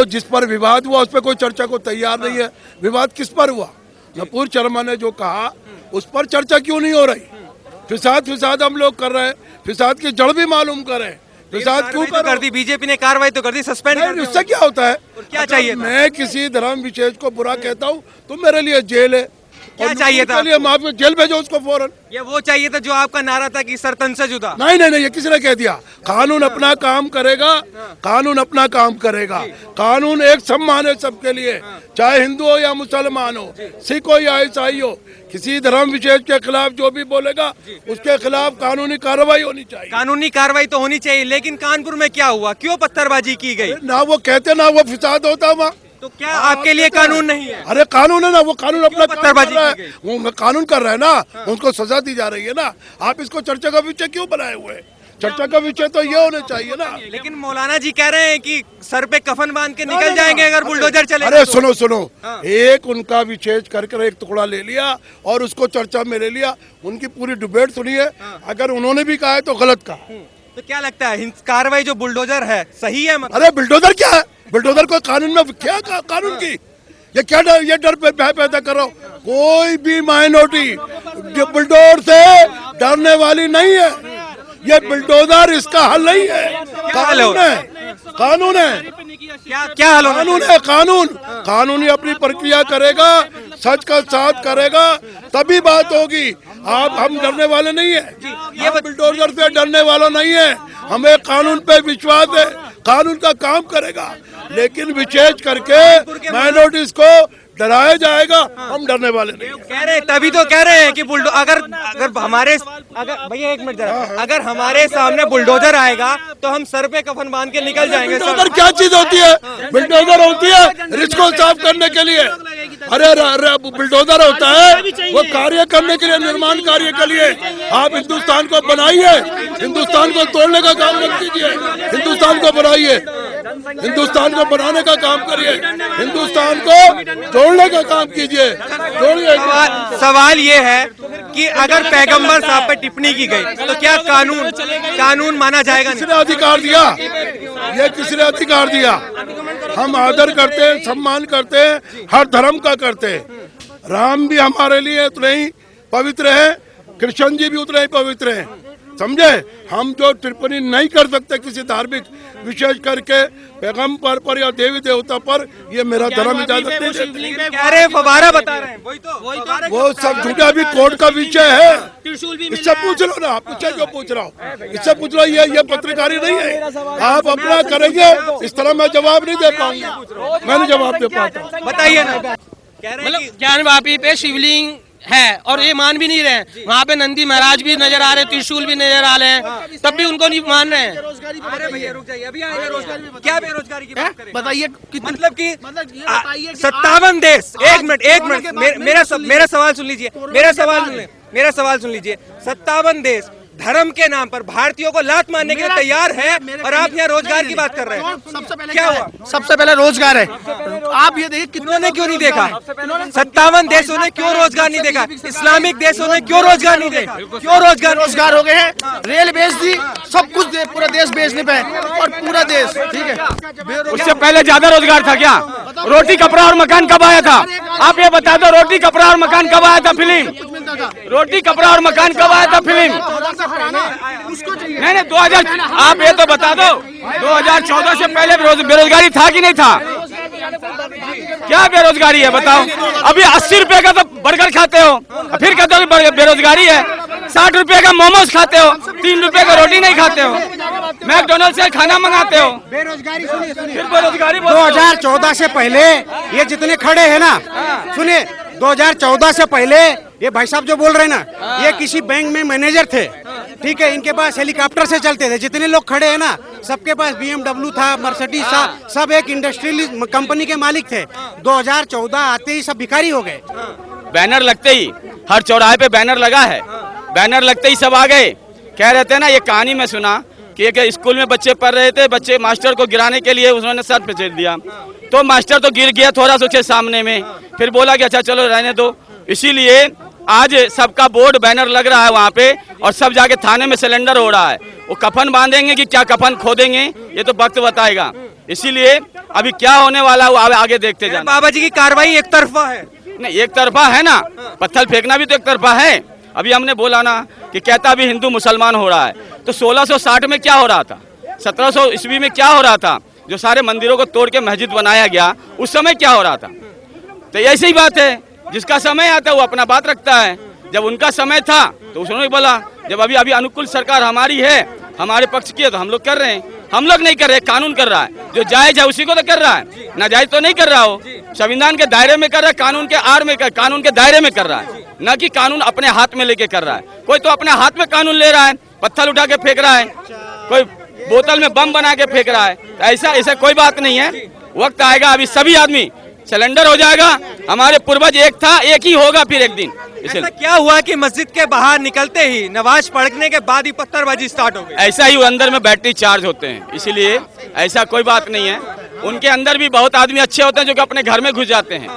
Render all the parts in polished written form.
जिस पर विवाद हुआ उस पर कोई चर्चा को तैयार नहीं है। विवाद किस पर हुआ? नपूर शर्मा ने जो कहा उस पर चर्चा क्यों नहीं हो रही? फिसाद हम लोग कर रहे हैं, फिसाद की जड़ भी मालूम करें। फिसाद क्यों कर दी? बीजेपी ने कार्रवाई तो कर दी, सस्पेंड कर उससे क्या होता है? क्या चाहिए? मैं किसी धर्म विशेष को बुरा कहता हूँ तो मेरे लिए जेल है। क्या चाहिए था? माफी, जेल भेजो उसको फौरन। ये वो चाहिए था जो आपका नारा था कि सर तन से जुदा। नहीं, ये किसने कह दिया? कानून अपना काम करेगा, कानून अपना काम करेगा। कानून एक समान है सबके लिए, चाहे हिंदू हो या मुसलमान हो, सिख हो या ईसाई हो। किसी धर्म विशेष के खिलाफ जो भी बोलेगा उसके खिलाफ कानूनी कार्रवाई होनी चाहिए। कानूनी कार्रवाई तो होनी चाहिए, लेकिन कानपुर में क्या हुआ? क्यों पत्थरबाजी की गई? ना वो कहते ना वो फिसाद होता वहाँ। तो क्या आपके लिए कानून नहीं है? अरे कानून है ना, वो कानून अपना पत्थरबाजी कर रहा है, वो कानून कर रहा है ना, उनको सजा दी जा रही है ना। आप इसको चर्चा का विषय क्यों बनाए हुए? चर्चा का विषय तो ये होना चाहिए ना। लेकिन मौलाना जी कह रहे हैं कि सर पे कफन बांध के निकल जाएंगे अगर बुलडोजर चले। अरे सुनो, एक उनका विशेष करके एक टुकड़ा ले लिया और उसको चर्चा में ले लिया। उनकी पूरी डिबेट सुनिए, अगर उन्होंने भी कहा है तो गलत कहा। तो क्या लगता है कार्रवाई जो बुलडोजर है सही है? मतलब अरे बुलडोजर क्या है? बुलडोजर को कानून में क्या कानून की ये क्या डर, ये डर पैदा करो। कोई भी माइनॉरिटी बुलडोजर से डरने वाली नहीं है। ये बुलडोजर इसका हल नहीं है। कानून है, कानून है, क्या हाल होना कानून है, कानूनी अपनी प्रक्रिया करेगा, सच का साथ करेगा, तभी बात होगी। हम डरने वाले नहीं है, ये बुलडोजर से डरने वाला नहीं है। हमें कानून पे विश्वास है, कानून का काम करेगा। लेकिन विशेष करके माइनॉरिटीज को डराया जाएगा, हम डरने वाले नहीं। कह रहे तभी तो कह रहे हैं कि अगर हमारे भैया एक मिनट जरा, अगर हमारे सामने बुलडोजर आएगा तो हम सर पे कफन बांध के निकल जाएंगे। बुलडोजर क्या चीज होती है? बुलडोजर होती है रिस्क को साफ करने के लिए। अरे बुलडोजर होता है वो कार्य करने के लिए, निर्माण कार्य के लिए। आप हिंदुस्तान को बनाइए, हिंदुस्तान को तोड़ने का काम मत कीजिए। हिंदुस्तान को बनाइए, हिंदुस्तान को बनाने का काम करिए, हिंदुस्तान को जोड़ने का काम कीजिए। सवाल ये है कि अगर पैगंबर साहब पे टिप्पणी की गई तो क्या कानून माना जाएगा? किसने अधिकार दिया? ये किसने अधिकार दिया? हम आदर करते हैं, सम्मान करते हैं, हर धर्म का करते हैं। राम भी हमारे लिए उतने ही पवित्र है, कृष्ण जी भी उतने ही पवित्र हैं, समझे? हम जो टिप्पणी नहीं कर सकते किसी धार्मिक विशेष करके पैगंबर पर या देवी देवता पर, ये मेरा धर्म इजाजत नहीं देता। कह रहे फवारा बता रहे हैं, वही तो वो सब झूठा भी कोर्ट का विषय है। इससे पूछ लो ना, आप क्यों पूछ रहा हूँ? इससे पूछ लो, ये पत्रकारी नहीं है। आप अपना करेंगे, इस तरह मैं जवाब नहीं दे पाऊंगा, मैं नहीं जवाब दे पाता। बताइए ना। कह रहे हैं ज्ञानवापी पे शिवलिंग है और ये मान भी नहीं रहे। वहाँ पे नंदी महाराज भी नजर आ रहे हैं, त्रिशूल भी नजर आ रहे हैं, तब भी उनको नहीं मान रहे हैं। अरे भैया रुक जाइए, अभी आएंगे। रोजगारी क्या बेरोजगारी की बात करें? बताइए मतलब कि 57 देश। एक मिनट, मेरा सवाल सुन लीजिए, मेरा सवाल सुन लीजिए। 57 देश धर्म के नाम पर भारतीयों को लात मारने के लिए तैयार है और आप यहाँ रोजगार की बात कर रहे हैं। सबसे पहले क्या हुआ? सबसे पहले रोजगार है। आप ये देखिए कितनों क्यों नहीं देखा? 57 देशों ने क्यों रोजगार नहीं देखा? इस्लामिक देशों ने क्यों रोजगार नहीं देखा? क्यों रोजगार हो गए हैं? रेल बेच दी, सब कुछ पूरा देश बेचने पे और पूरा देश, ठीक है। उससे पहले ज्यादा रोजगार था क्या? रोटी कपड़ा और मकान कब आया था? आप ये बता दो, रोटी कपड़ा और मकान कब आया था फिल्म? रोटी कपड़ा और मकान कब आया था फिल्म? नहीं 2000, आप ये तो बता दो 2014 से पहले बेरोजगारी था कि नहीं था? क्या बेरोजगारी है बताओ? अभी 80 रुपए का तो बर्गर खाते हो, फिर कहते हो बेरोजगारी है। 60 रुपए का मोमोज खाते हो, 3 रुपए का रोटी नहीं खाते हो, मैकडोनल्ड से खाना मंगाते हो। बेरोजगारी फिर बेरोजगारी 2014 से पहले ये जितने खड़े हैं ना, सुनिए, 2014 से पहले ये भाई साहब जो बोल रहे हैं ना, ये किसी बैंक में मैनेजर थे, ठीक है। इनके पास हेलीकॉप्टर से चलते थे। जितने लोग खड़े हैं ना, सबके पास BMW था, मर्सिडीज था, सब एक इंडस्ट्रियल कंपनी के मालिक थे। 2014 आते ही सब भिखारी हो गए। बैनर लगते ही हर चौराहे पे बैनर लगा है, बैनर लगते ही सब आ गए। कह रहे थे ना, ये कहानी में सुना कि एक स्कूल में बच्चे पढ़ रहे थे, बच्चे मास्टर को गिराने के लिए उन्होंने सर पे चढ़ दिया, तो मास्टर तो गिर गया थोड़ा सा उसके सामने में, फिर बोला कि अच्छा चलो रहने दो। इसीलिए आज सबका बोर्ड बैनर लग रहा है वहाँ पे, और सब जाके थाने में सिलेंडर हो रहा है। वो कफन बांधेंगे कि क्या कफन खोदेंगे, ये तो वक्त बताएगा। इसीलिए अभी क्या होने वाला है वो आगे देखते जाना। बाबा जी की कार्रवाई एक तरफा है। नहीं, एक तरफा है ना, पत्थर फेंकना भी तो एक तरफा है। अभी हमने बोला ना कि कहता अभी हिंदू मुसलमान हो रहा है, तो 1660 में क्या हो रहा था, 1700 ईस्वी में क्या हो रहा था, जो सारे मंदिरों को तोड़ के मस्जिद बनाया गया, उस समय क्या हो रहा था। तो ऐसी ही बात है, जिसका समय आता है वो अपना बात रखता है। जब उनका समय था तो उन्होंने बोला, जब अभी अभी अनुकूल सरकार हमारी है, हमारे पक्ष की है, तो हम लोग कर रहे हैं। हम लोग नहीं कर रहे, कानून कर रहा है। जो जायज है उसी को तो कर रहा है, नाजायज तो नहीं कर रहा हो। संविधान के दायरे में कर रहा है, कानून के आड़ में कानून के दायरे में कर रहा है, न कि कानून अपने हाथ में लेके कर रहा है। कोई तो अपने हाथ में कानून ले रहा है, पत्थर उठा के फेंक रहा है, कोई बोतल में बम बना के फेंक रहा है। ऐसा ऐसा कोई बात नहीं है। वक्त आएगा, अभी सभी आदमी सिलेंडर हो जाएगा। हमारे पूर्वज एक था, एक ही होगा फिर एक दिन। ऐसा क्या हुआ कि मस्जिद के बाहर निकलते ही नमाज पढ़ने के बाद ही पत्थरबाजी स्टार्ट हो गई? ऐसा ही अंदर में बैटरी चार्ज होते हैं, इसीलिए ऐसा कोई बात नहीं है। उनके अंदर भी बहुत आदमी अच्छे होते हैं जो कि अपने घर में घुस जाते हैं,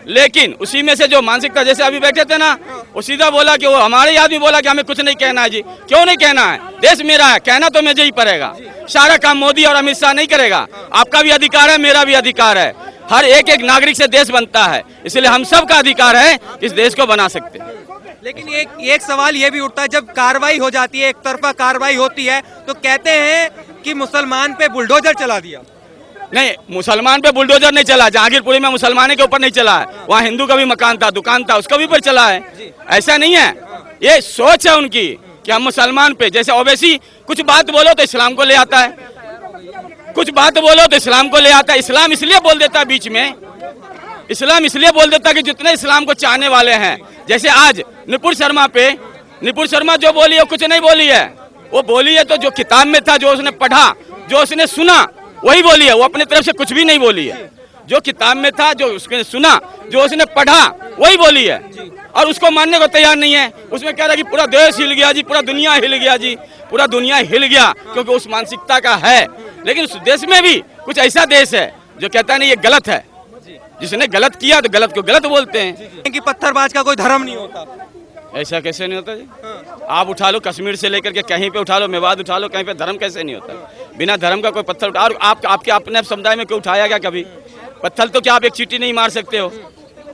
लेकिन उसी में से जो मानसिकता, जैसे अभी बैठे थे ना, वो सीधा बोला कि वो हमारे आदमी बोला कि हमें कुछ नहीं कहना है जी। क्यों नहीं कहना है? देश मेरा है, कहना तो मुझे ही पड़ेगा। सारा काम मोदी और अमित शाह नहीं करेगा। आपका भी अधिकार है, मेरा भी अधिकार है। हर एक एक नागरिक से देश बनता है, इसलिए हम सब का अधिकार है इस देश को बना सकते हैं। लेकिन एक सवाल ये भी उठता है, जब कार्रवाई हो जाती है, एक तरफा कार्रवाई होती है, तो कहते हैं कि मुसलमान पे बुलडोजर चला दिया। नहीं, मुसलमान पे बुलडोजर नहीं चला। जहांगीरपुरी में मुसलमानों के ऊपर नहीं चला है, वहाँ हिंदू का भी मकान था, दुकान था, उसका भी ऊपर चला है। ऐसा नहीं है, ये सोच है उनकी कि हम मुसलमान पे, जैसे ओवैसी कुछ बात बोलो तो इस्लाम को ले आता है, कुछ बात बोलो तो इस्लाम को ले आता है। इस्लाम इसलिए बोल देता है बीच में, इस्लाम इसलिए बोल देता है कि जितने इस्लाम को चाहने वाले हैं, जैसे आज निपुण शर्मा जो बोली है कुछ नहीं बोली है। वो बोली है तो जो किताब में था, जो उसने पढ़ा, जो उसने सुना, वही बोली है। वो अपने तरफ से कुछ भी नहीं बोली है। जो किताब में था, जो उसने सुना, जो उसने पढ़ा, वही बोली है, और उसको मानने को तैयार नहीं है। उसमें कह रहा है कि पूरा देश हिल गया जी, पूरा दुनिया हिल गया जी, पूरा दुनिया हिल गया, क्योंकि उस मानसिकता का है। लेकिन उस देश में भी कुछ ऐसा देश है जो कहता नहीं ये गलत है। जिसने गलत किया तो गलत को गलत बोलते हैं। कि पत्थरबाज का कोई धर्म नहीं होता। ऐसा कैसे नहीं होता जी? आप उठा लो, कश्मीर से लेकर के कहीं पे उठा लो, मेवात उठा लो, कहीं पे धर्म कैसे नहीं होता? बिना धर्म का कोई पत्थर उठा, और आपके अपने समुदाय में क्यों उठाया गया कभी पत्थर? तो क्या आप एक चींटी नहीं मार सकते हो?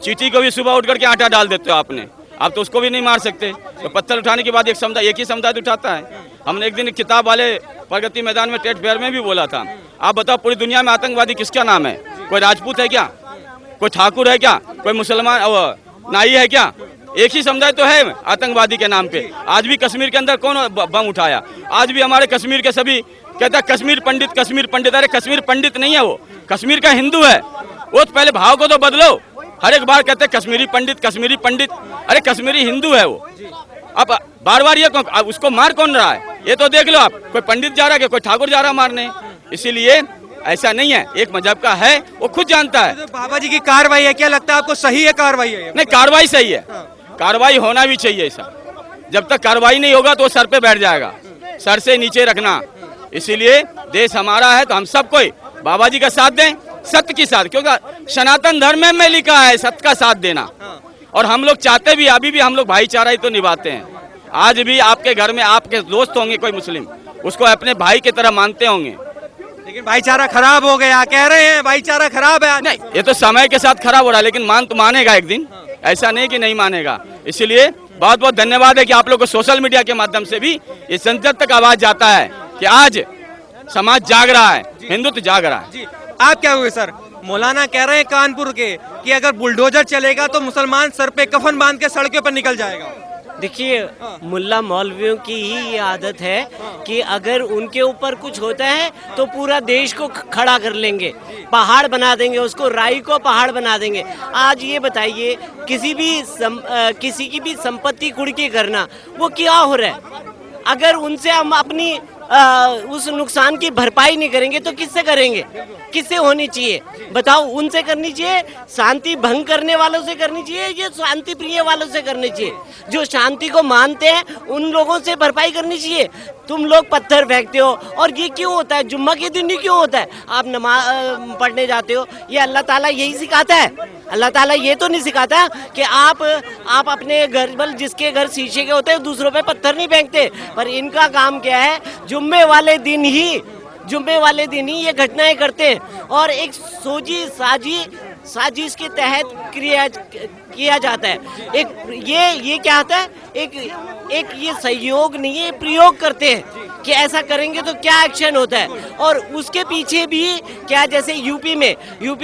चींटी को भी सुबह उठ करके आटा डाल देते हो आपने, आप तो उसको भी नहीं मार सकते। तो पत्थर उठाने के बाद एक ही समुदाय उठाता है। हमने एक दिन किताब वाले प्रगति मैदान में ट्रेड फेयर में भी बोला था, आप बताओ पूरी दुनिया में आतंकवादी किसका नाम है? कोई राजपूत है क्या? कोई ठाकुर है क्या? कोई मुसलमान नाई है क्या? एक ही समुदाय तो है आतंकवादी के नाम पे। आज भी कश्मीर के अंदर कौन बम उठाया? आज भी हमारे कश्मीर के सभी कहता है कश्मीर पंडित, कश्मीर पंडित। अरे कश्मीर पंडित नहीं है वो, कश्मीर का हिंदू है वो। तो पहले भाव को तो बदलो। हर एक बार कहते हैं कश्मीरी पंडित, कश्मीरी पंडित। अरे कश्मीरी हिंदू है वो। अब बार बार ये उसको मार कौन रहा है? ये तो देख लो आप, कोई पंडित जा रहा है, कोई ठाकुर जा रहा है मारने। इसीलिए ऐसा नहीं है, एक मजहब का है, वो खुद जानता है। तो बाबा जी की कार्रवाई है, क्या लगता है आपको सही है कार्रवाई है? नहीं, कार्रवाई सही है, कार्रवाई होना भी चाहिए ऐसा। जब तक कार्रवाई नहीं होगा तो वो सर पे बैठ जाएगा, सर से नीचे रखना। इसीलिए देश हमारा है तो हम सब कोई बाबा जी का साथ दें, सत्य के साथ, क्योंकि सनातन धर्म में लिखा है सत्य का साथ देना। और हम लोग चाहते भी, अभी भी हम लोग भाईचारा ही तो निभाते हैं। आज भी आपके घर में आपके दोस्त होंगे कोई मुस्लिम, उसको अपने भाई की तरह मानते होंगे। लेकिन भाईचारा खराब हो गया, कह रहे हैं भाईचारा खराब है। नहीं, ये तो समय के साथ खराब हो रहा है, लेकिन मान तो मानेगा एक दिन, ऐसा नहीं कि नहीं मानेगा। इसीलिए बहुत बहुत धन्यवाद है कि आप लोग को सोशल मीडिया के माध्यम से भी ये संसद तक आवाज जाता है कि आज समाज जाग रहा है, हिंदुत्व जाग रहा है। जी, आप क्या हुए सर? मौलाना कह रहे हैं कानपुर के कि अगर बुलडोजर चलेगा तो मुसलमान सर पे कफन बांध के सड़कों पर निकल जाएगा। देखिए, मुल्ला मौलवियों की ही ये आदत है कि अगर उनके ऊपर कुछ होता है तो पूरा देश को खड़ा कर लेंगे, पहाड़ बना देंगे, उसको राई को पहाड़ बना देंगे। आज ये बताइए, किसी की भी संपत्ति कुर्की करना वो क्या हो रहा है? अगर उनसे हम अपनी उस नुकसान की भरपाई नहीं करेंगे तो किससे करेंगे? किससे होनी चाहिए बताओ? उनसे करनी चाहिए, शांति भंग करने वालों से करनी चाहिए, ये शांति प्रिय वालों से करनी चाहिए। जो शांति को मानते हैं उन लोगों से भरपाई करनी चाहिए। तुम लोग पत्थर फेंकते हो, और ये क्यों होता है? जुम्मा के दिन ही क्यों होता है? आप नमाज पढ़ने जाते हो, ये अल्लाह ताला यही सिखाता है। अल्लाह ताला ये तो नहीं सिखाता कि आप अपने घर, बल जिसके घर शीशे के होते हैं दूसरों पे पत्थर नहीं फेंकते। पर इनका काम क्या है? जुम्मे वाले दिन ही जुम्मे वाले दिन ही ये घटनाएं करते हैं और एक साजिश के तहत किया जाता है। एक ये क्या होता है, एक ये सहयोग नहीं है, प्रयोग करते हैं कि ऐसा करेंगे तो क्या एक्शन होता है। और उसके पीछे भी क्या, जैसे यूपी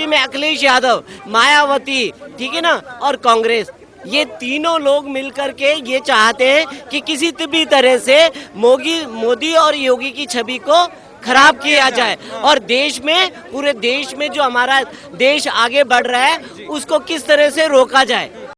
में अखिलेश यादव, मायावती, ठीक है ना, और कांग्रेस, ये तीनों लोग मिलकर के ये चाहते हैं कि किसी भी तरह से मोदी और योगी की छवि को खराब किया जाए और पूरे देश में जो हमारा देश आगे बढ़ रहा है उसको किस तरह से रोका जाए।